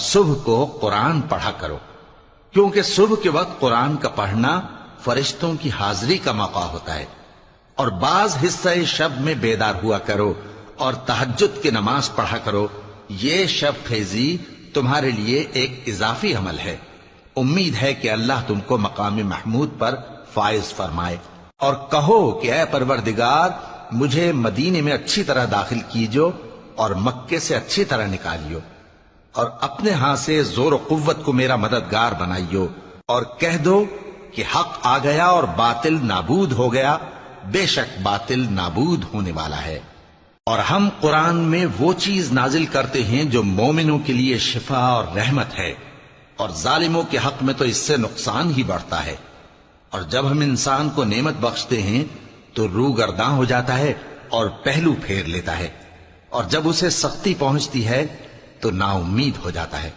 صبح کو قرآن پڑھا کرو، کیونکہ صبح کے وقت قرآن کا پڑھنا فرشتوں کی حاضری کا موقع ہوتا ہے۔ اور بعض حصہ شب میں بیدار ہوا کرو اور تہجد کی نماز پڑھا کرو، یہ شب خیزی تمہارے لیے ایک اضافی عمل ہے۔ امید ہے کہ اللہ تم کو مقام محمود پر فائز فرمائے۔ اور کہو کہ اے پروردگار، مجھے مدینے میں اچھی طرح داخل کیجو اور مکے سے اچھی طرح نکالیو، اور اپنے ہاں سے زور و قوت کو میرا مددگار بنائیو، اور کہہ دو کہ حق آ گیا اور باطل نابود ہو گیا، بے شک باطل نابود ہونے والا ہے۔ اور ہم قرآن میں وہ چیز نازل کرتے ہیں جو مومنوں کے لیے شفا اور رحمت ہے، اور ظالموں کے حق میں تو اس سے نقصان ہی بڑھتا ہے۔ اور جب ہم انسان کو نعمت بخشتے ہیں تو روح گرداں ہو جاتا ہے اور پہلو پھیر لیتا ہے، اور جب اسے سختی پہنچتی ہے تو نا امید ہو جاتا ہے۔